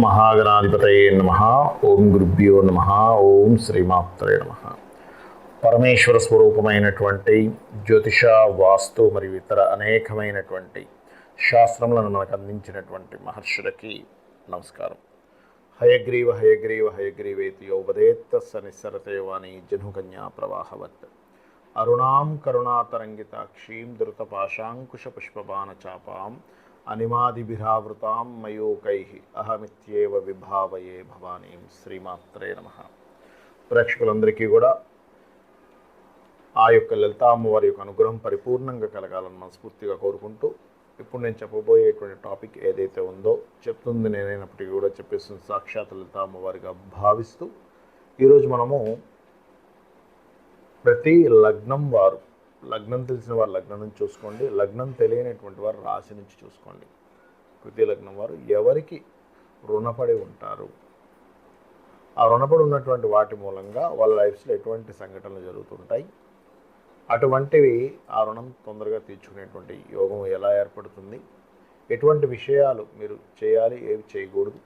మహాగణాధిపతయే నమః. ఓం గురుభ్యో నమః. ఓం శ్రీమాత్రే నమః. పరమేశ్వర స్వరూపమైనటువంటి జ్యోతిష, వాస్తు మరియు ఇతర అనేకమైనటువంటి శాస్త్రములను మనకు అందించినటువంటి మహర్షులకి నమస్కారం. హయగ్రీవ హయగ్రీవ హయగ్రీవేతి యోపదేత్తస్స నిస్సరతే వాణి జహ్నుకన్యా ప్రవాహవత్ అరుణాం కరుణాతరంగితాక్షీం ధృతపాశాంకుశ పుష్పబాణచాపాం అనిమాదిభిరావృతాం మయూకైః అహమిత్యేవ విభావయే భవానీం. శ్రీమాత్రే నమః. ప్రేక్షకులందరికీ కూడా ఆ యొక్క లలితా అమ్మవారి యొక్క అనుగ్రహం పరిపూర్ణంగా కలగాలని మనస్ఫూర్తిగా కోరుకుంటూ, ఇప్పుడు నేను చెప్పబోయేటువంటి టాపిక్ ఏదైతే ఉందో, చెప్తుంది నేనైనప్పటికీ కూడా చెప్పేస్తుంది సాక్షాత్ లలితా అమ్మవారిగా భావిస్తూ, ఈరోజు మనము ప్రతి లగ్నం వారు, లగ్నం తెలిసిన వారు లగ్నం నుంచి చూసుకోండి, లగ్నం తెలియనటువంటి వారు రాశి నుంచి చూసుకోండి. ప్రతి లగ్నం వారు ఎవరికి రుణపడి ఉంటారు, ఆ రుణపడి ఉన్నటువంటి వాటి మూలంగా వాళ్ళ లైఫ్స్లో ఎటువంటి సంఘటనలు జరుగుతుంటాయి, అటువంటివి ఆ రుణం తొందరగా తీర్చుకునేటువంటి యోగం ఎలా ఏర్పడుతుంది, ఎటువంటి విషయాలు మీరు చేయాలి, ఏవి చేయకూడదు,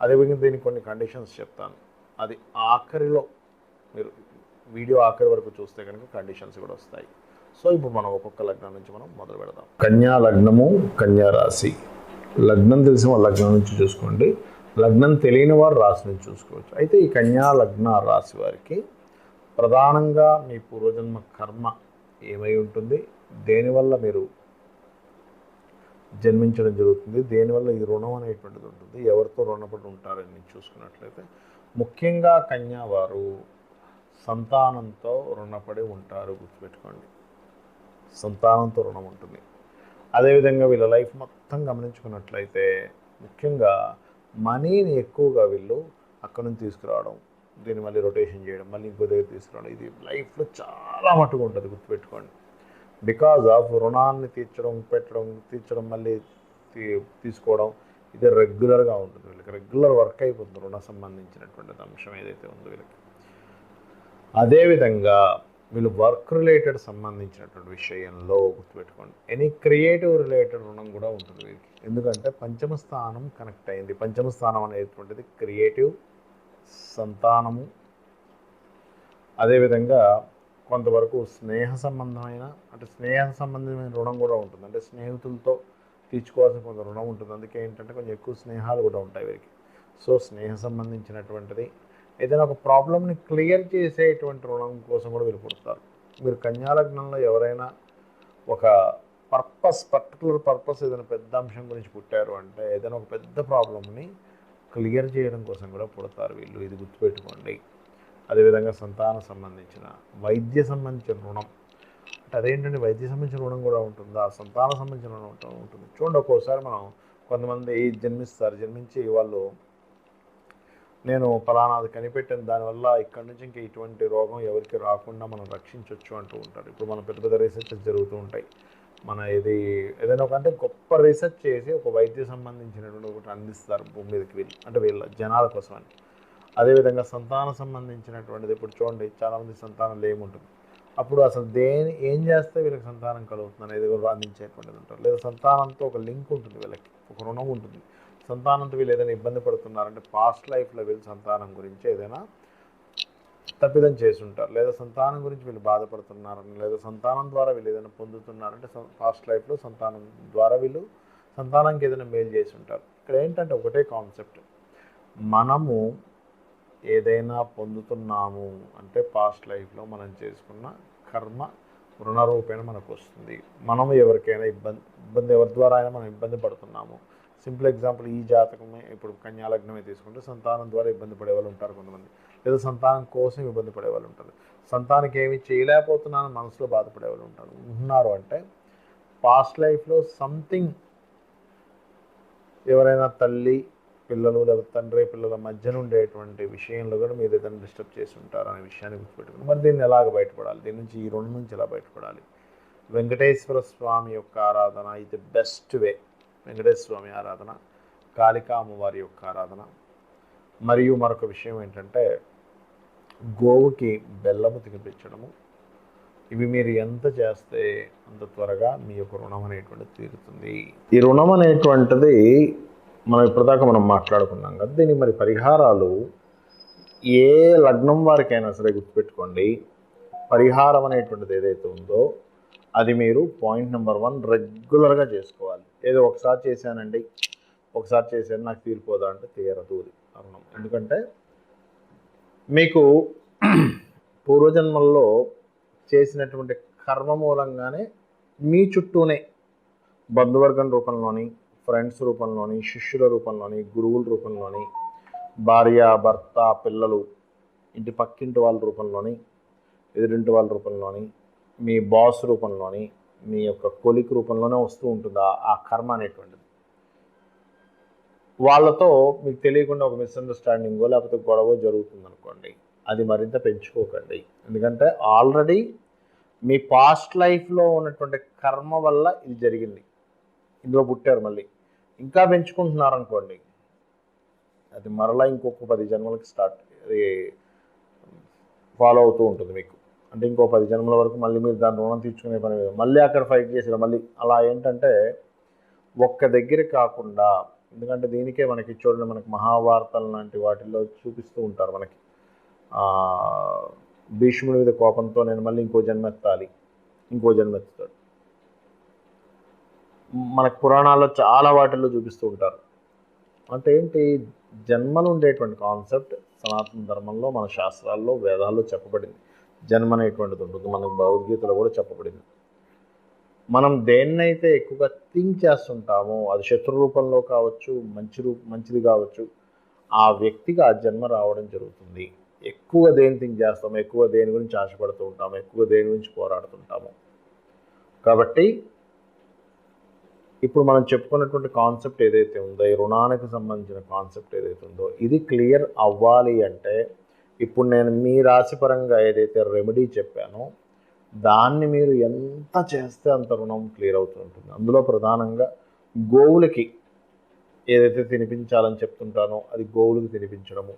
అదేవిధంగా దీనికి కొన్ని కండిషన్స్ చెప్తాను. అది ఆఖరిలో మీరు వీడియో ఆఖరి వరకు చూస్తే కనుక కండిషన్స్ కూడా వస్తాయి. సో ఇప్పుడు మనం ఒక్కొక్క లగ్నం నుంచి మనం మొదలు పెడదాం. కన్యా లగ్నము, కన్యా రాశి. లగ్నం తెలిసిన వారు లగ్నం నుంచి చూసుకోండి, లగ్నం తెలియని వారు రాశి నుంచి చూసుకోవచ్చు. అయితే ఈ కన్యా లగ్న రాశి వారికి ప్రధానంగా మీ పూర్వజన్మ కర్మ ఏమై ఉంటుంది, దేనివల్ల మీరు జన్మించడం జరుగుతుంది, దేనివల్ల ఈ రుణం అనేటువంటిది ఉంటుంది, ఎవరితో రుణపడి ఉంటారని చూసుకున్నట్లయితే ముఖ్యంగా కన్యా వారు సంతానంతో రుణపడి ఉంటారు. గుర్తుపెట్టుకోండి, సంతానంతో రుణం ఉంటుంది. అదేవిధంగా వీళ్ళ లైఫ్ మొత్తం గమనించుకున్నట్లయితే ముఖ్యంగా మనీని ఎక్కువగా వీళ్ళు అక్కడి నుంచి తీసుకురావడం, దీన్ని మళ్ళీ రొటేషన్ చేయడం, మళ్ళీ ఇంకో దగ్గర తీసుకురావడం, ఇది లైఫ్లో చాలా మట్టుగా ఉంటుంది. గుర్తుపెట్టుకోండి, బికాజ్ ఆఫ్ రుణాన్ని తీర్చడం మళ్ళీ తీసుకోవడం, ఇది రెగ్యులర్గా ఉంటుంది. వీళ్ళకి రెగ్యులర్ వర్క్ అయిపోతుంది రుణ సంబంధించినటువంటి అంశం ఏదైతే ఉందో వీళ్ళకి. అదేవిధంగా వీళ్ళు వర్క్ రిలేటెడ్ సంబంధించినటువంటి విషయంలో గుర్తుపెట్టుకోండి, ఎనీ క్రియేటివ్ రిలేటెడ్ రుణం కూడా ఉంటుంది వీరికి. ఎందుకంటే పంచమ స్థానం కనెక్ట్ అయింది. పంచమ స్థానం అనేటువంటిది క్రియేటివ్, సంతానము, అదేవిధంగా కొంతవరకు స్నేహ సంబంధమైన రుణం కూడా ఉంటుంది. అంటే స్నేహితులతో తీర్చుకోవాల్సిన కొంత రుణం ఉంటుంది. అందుకే ఏంటంటే కొంచెం ఎక్కువ స్నేహాలు కూడా ఉంటాయి వీరికి. సో స్నేహ సంబంధించినటువంటిది, ఏదైనా ఒక ప్రాబ్లమ్ని క్లియర్ చేసేటువంటి రుణం కోసం కూడా వీళ్ళు పుడతారు. మీరు కన్యా లగ్నంలో ఎవరైనా ఒక పర్టికులర్ పర్పస్ ఏదైనా పెద్ద అంశం గురించి పుట్టారు అంటే, ఏదైనా ఒక పెద్ద ప్రాబ్లమ్ని క్లియర్ చేయడం కోసం కూడా పుడతారు వీళ్ళు. ఇది గుర్తుపెట్టుకోండి. అదేవిధంగా సంతానం సంబంధించిన, వైద్య సంబంధించిన రుణం అంటే అదేంటంటే వైద్య సంబంధించిన రుణం కూడా ఉంటుందా, సంతానం సంబంధించిన రుణం ఉంటుంది. చూడండి, ఒక్కోసారి మనం కొంతమంది జన్మించి వాళ్ళు నేను ఫలానాది కనిపెట్టాను, దానివల్ల ఇక్కడి నుంచి ఇంకా ఇటువంటి రోగం ఎవరికి రాకుండా మనం రక్షించవచ్చు అంటూ ఉంటారు. ఇప్పుడు మన పెద్ద పెద్ద రీసెర్చెస్ జరుగుతూ ఉంటాయి. మన ఏదైనా ఒక అంటే గొప్ప రీసెర్చ్ చేసి ఒక వైద్య సంబంధించినటువంటి ఒకటి అందిస్తారు భూమి మీదకి వీళ్ళు, అంటే వీళ్ళ జనాల కోసం అని. అదేవిధంగా సంతానం సంబంధించినటువంటిది, ఇప్పుడు చూడండి చాలామంది సంతానం ఏముంటుంది, అప్పుడు అసలు ఏం చేస్తే వీళ్ళకి సంతానం కలుగుతుంది అనేది కూడా అందించేటువంటిది ఉంటారు. లేదా సంతానంతో ఒక లింక్ ఉంటుంది, వీళ్ళకి ఒక రుణం ఉంటుంది. సంతానంతో వీళ్ళు ఏదైనా ఇబ్బంది పడుతున్నారంటే పాస్ట్ లైఫ్లో వీళ్ళు సంతానం గురించి ఏదైనా తప్పిదం చేసి ఉంటారు, లేదా సంతానం గురించి వీళ్ళు బాధపడుతున్నారని, లేదా సంతానం ద్వారా వీళ్ళు ఏదైనా పొందుతున్నారంటే పాస్ట్ లైఫ్లో సంతానం ద్వారా వీళ్ళు సంతానానికి ఏదైనా మేలు చేసి ఉంటారు. ఇక్కడ ఏంటంటే ఒకటే కాన్సెప్ట్, మనము ఏదైనా పొందుతున్నాము అంటే పాస్ట్ లైఫ్లో మనం చేసుకున్న కర్మ రుణరూపేణ మనకు వస్తుంది. మనము ఎవరికైనా ఇబ్బంది ఎవరి ద్వారా అయినా మనం ఇబ్బంది పడుతున్నాము. సింపుల్ ఎగ్జాంపుల్, ఈ జాతకమే ఇప్పుడు కన్యా లగ్నమే తీసుకుంటే సంతానం ద్వారా ఇబ్బంది పడే వాళ్ళు ఉంటారు కొంతమంది, లేదా సంతానం కోసం ఇబ్బంది పడే వాళ్ళు ఉంటారు, సంతానానికి ఏమి చేయలేకపోతున్నాను మనసులో బాధపడే వాళ్ళు ఉన్నారు. అంటే పాస్ట్ లైఫ్లో సంథింగ్, ఎవరైనా తల్లి పిల్లలు లేదా తండ్రి పిల్లల మధ్యన ఉండేటువంటి విషయంలో కూడా మీరు ఏదైనా డిస్టర్బ్ చేసి ఉంటారు అనే విషయాన్ని గుర్తుపెట్టుకుని, మరి దీన్ని ఎలాగ బయటపడాలి, దీని నుంచి ఈ రుణం నుంచి ఎలా బయటపడాలి? వెంకటేశ్వర స్వామి యొక్క ఆరాధన ఇది బెస్ట్ వే. వెంకటేశ్వర స్వామి ఆరాధన, కాళికా అమ్మవారి యొక్క ఆరాధన, మరియు మరొక విషయం ఏంటంటే గోవుకి బెల్లము తినిపించడము. ఇవి మీరు ఎంత చేస్తే అంత త్వరగా మీ యొక్క రుణం అనేటువంటిది తీరుతుంది. ఈ రుణం అనేటువంటిది మనం ఇప్పటిదాకా మనం మాట్లాడుకున్నాం కదా, దీనికి మరి పరిహారాలు ఏ లగ్నం వారికైనా సరే గుర్తుపెట్టుకోండి. పరిహారం అనేటువంటిది ఏదైతే ఉందో అది మీరు పాయింట్ నెంబర్ 1 రెగ్యులర్గా చేసుకోవాలి. ఏదో ఒకసారి చేశానండి, ఒకసారి చేశాను నాకు తీరిపోదా అంటే తీరదు అది అరుణం. ఎందుకంటే మీకు పూర్వజన్మల్లో చేసినటువంటి కర్మ మూలంగానే మీ చుట్టూనే బంధువర్గం రూపంలోని, ఫ్రెండ్స్ రూపంలోని, శిష్యుల రూపంలోని, గురువుల రూపంలోని, భార్య భర్త పిల్లలు, ఇంటి పక్కింటి వాళ్ళ రూపంలోని, ఎదురింటి వాళ్ళ రూపంలోని, మీ బాస్ రూపంలోని, మీ యొక్క కొలిక్ రూపంలోనే వస్తూ ఉంటుంది ఆ కర్మ అనేటువంటిది. వాళ్ళతో మీకు తెలియకుండా ఒక మిస్అండర్స్టాండింగో లేకపోతే గొడవ జరుగుతుంది అనుకోండి, అది మరింత పెంచుకోకండి. ఎందుకంటే ఆల్రెడీ మీ పాస్ట్ లైఫ్లో ఉన్నటువంటి కర్మ వల్ల ఇది జరిగింది, ఇందులో పుట్టారు, మళ్ళీ ఇంకా పెంచుకుంటున్నారు అనుకోండి, అది మరలా ఇంకొక 10 జన్మలకి అది ఫాలో అవుతూ ఉంటుంది మీకు. అంటే ఇంకో 10 జన్మల వరకు మళ్ళీ మీరు దాని రుణం తీర్చుకునే పని లేదు, మళ్ళీ అక్కడ ఫైట్ చేసారు మళ్ళీ. అలా ఏంటంటే ఒక్క దగ్గర కాకుండా, ఎందుకంటే దీనికే మనకి చూడండి, మనకి మహాభారతాలు లాంటి వాటిల్లో చూపిస్తూ ఉంటారు మనకి, భీష్ముడి మీద కోపంతో నేను మళ్ళీ ఇంకో జన్మెత్తాలి, ఇంకో జన్మెత్తుతాడు. మనకు పురాణాల్లో చాలా వాటిల్లో చూపిస్తూ ఉంటారు. అంటే ఏంటి, జన్మలు ఉండేటువంటి కాన్సెప్ట్ సనాతన ధర్మంలో, మన శాస్త్రాల్లో, వేదాల్లో చెప్పబడింది. జన్మ అనేటువంటిది ఉంటుంది, మనకు భగవద్గీతలో కూడా చెప్పబడింది. మనం దేన్నైతే ఎక్కువగా థింక్ చేస్తుంటామో, అది శత్రు రూపంలో కావచ్చు, మంచిది కావచ్చు, ఆ వ్యక్తికి ఆ జన్మ రావడం జరుగుతుంది. ఎక్కువ దేని థింక్ చేస్తాము, ఎక్కువ దేని గురించి ఆశపడుతూ ఉంటాము, ఎక్కువ దేని గురించి పోరాడుతుంటాము. కాబట్టి ఇప్పుడు మనం చెప్పుకున్నటువంటి కాన్సెప్ట్ ఏదైతే ఉందో, ఈ రుణానికి సంబంధించిన కాన్సెప్ట్ ఏదైతే ఉందో, ఇది క్లియర్ అవ్వాలి అంటే ఇప్పుడు నేను మీ రాశిపరంగా ఏదైతే రెమెడీ చెప్పానో దాన్ని మీరు ఎంత చేస్తే అంత రుణం క్లియర్ అవుతూ ఉంటుంది. అందులో ప్రధానంగా గోవులకి ఏదైతే తినిపించాలని చెప్తుంటానో అది గోవులకు తినిపించడము.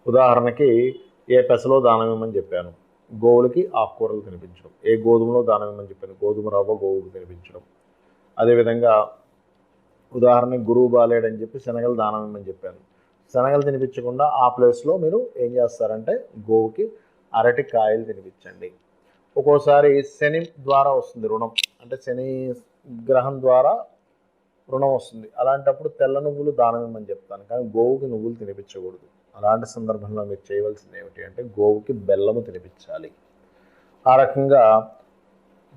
ఉదాహరణకి ఏ పెసలో దానం ఇవ్వమని చెప్పాను, గోవులకి ఆకుకూరలు తినిపించడం. ఏ గోధుమలో దానం ఇవ్వమని చెప్పాను, గోధుమ రవ్వ గోవులకు తినిపించడం. అదేవిధంగా ఉదాహరణకి గురువు బాలేడని చెప్పి శనగలు దానం ఇవ్వమని చెప్పాను, శనగలు తినిపించకుండా ఆ ప్లేస్లో మీరు ఏం చేస్తారంటే గోవుకి అరటి కాయలు తినిపించండి. ఒక్కోసారి శని ద్వారా వస్తుంది రుణం, అంటే శని గ్రహం ద్వారా రుణం వస్తుంది. అలాంటప్పుడు తెల్ల నువ్వులు దానం ఇవ్వమని చెప్తాను, కానీ గోవుకి నువ్వులు తినిపించకూడదు. అలాంటి సందర్భంలో మీరు చేయవలసింది ఏమిటి అంటే గోవుకి బెల్లము తినిపించాలి. ఆ రకంగా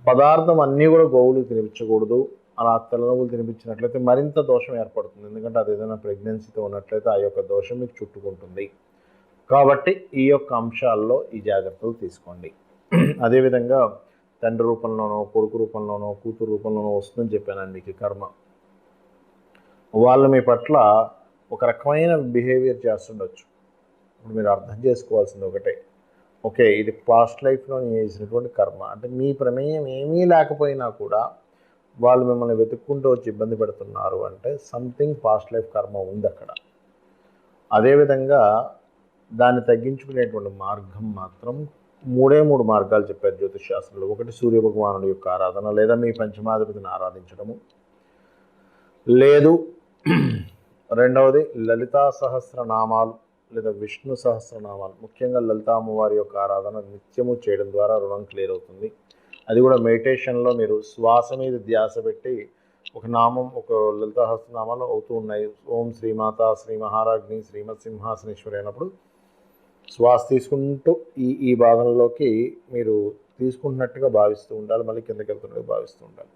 పదార్థం అన్నీ కూడా గోవులకు తినిపించకూడదు. అలా తెల్ల నువ్వులు తినిపించినట్లయితే మరింత దోషం ఏర్పడుతుంది, ఎందుకంటే అది ఏదైనా ప్రెగ్నెన్సీతో ఉన్నట్లయితే ఆ యొక్క దోషం మీకు చుట్టుకుంటుంది. కాబట్టి ఈ యొక్క అంశాల్లో ఈ జాగ్రత్తలు తీసుకోండి. అదేవిధంగా తండ్రి రూపంలోనో, కొడుకు రూపంలోనో, కూతురు రూపంలోనో వస్తుందని చెప్పానండి మీకు కర్మ. వాళ్ళు మీ పట్ల ఒక రకమైన బిహేవియర్ చేస్తుండొచ్చు. ఇప్పుడు మీరు అర్థం చేసుకోవాల్సింది ఒకటే, ఓకే ఇది పాస్ట్ లైఫ్లో నేను చేసినటువంటి కర్మ, అంటే మీ ప్రమేయం ఏమీ లేకపోయినా కూడా వాళ్ళు మిమ్మల్ని వెతుక్కుంటూ వచ్చి ఇబ్బంది పెడుతున్నారు అంటే సంథింగ్ పాస్ట్ లైఫ్ కర్మ ఉంది అక్కడ. అదేవిధంగా దాన్ని తగ్గించుకునేటువంటి మార్గం మాత్రం 3 మార్గాలు చెప్పారు జ్యోతిష్ శాస్త్రంలో. ఒకటి సూర్యభగవానుడి యొక్క ఆరాధన, లేదా మీ పంచమాధిపతిని ఆరాధించడము, లేదు రెండవది లలితా సహస్రనామాలు లేదా విష్ణు సహస్రనామాలు, ముఖ్యంగా లలితా అమ్మవారి యొక్క ఆరాధన నిత్యము చేయడం ద్వారా రుణం క్లియర్ అవుతుంది. అది కూడా మెడిటేషన్లో మీరు శ్వాస మీద ధ్యాస పెట్టి ఒక నామం, ఒక లలితా సహస్రనామాలు అవుతూ ఉన్నాయి. ఓం శ్రీమాత శ్రీ మహారాజ్ని శ్రీమత్ సింహాసనేశ్వరి అయినప్పుడు శ్వాస తీసుకుంటూ ఈ భాగంలోకి మీరు తీసుకుంటున్నట్టుగా భావిస్తూ ఉండాలి, మళ్ళీ కిందకి వెళ్తున్నట్టుగా భావిస్తూ ఉండాలి.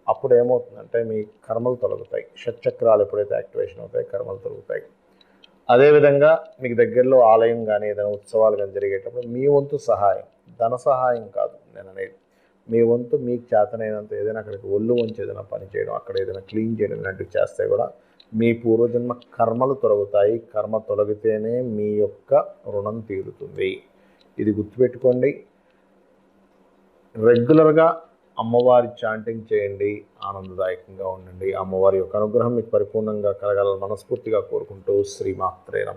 అప్పుడు ఏమవుతుందంటే మీ కర్మలు తొలగుతాయి. షట్చక్రాలు ఎప్పుడైతే యాక్టివేషన్ అవుతాయి కర్మలు తొలగుతాయి. అదేవిధంగా మీకు దగ్గరలో ఆలయం కానీ ఏదైనా ఉత్సవాలు కానీ జరిగేటప్పుడు మీ వంతు సహాయం, ధన సహాయం కాదు నేను అనేది, మీ వంతు మీకు చేతనైనంత ఏదైనా అక్కడికి ఒళ్ళు వంచి ఏదైనా పని చేయడం, అక్కడ ఏదైనా క్లీన్ చేయడం ఇలాంటివి చేస్తే కూడా మీ పూర్వజన్మ కర్మలు తొలగుతాయి. కర్మ తొలగితేనే మీ యొక్క రుణం తీరుతుంది. ఇది గుర్తుపెట్టుకోండి. రెగ్యులర్గా అమ్మవారి చాంటింగ్ చేయండి, ఆనందదాయకంగా ఉండండి. అమ్మవారి యొక్క అనుగ్రహం మీకు పరిపూర్ణంగా కలగాలని మనస్ఫూర్తిగా కోరుకుంటూ శ్రీమాత్రే నమః.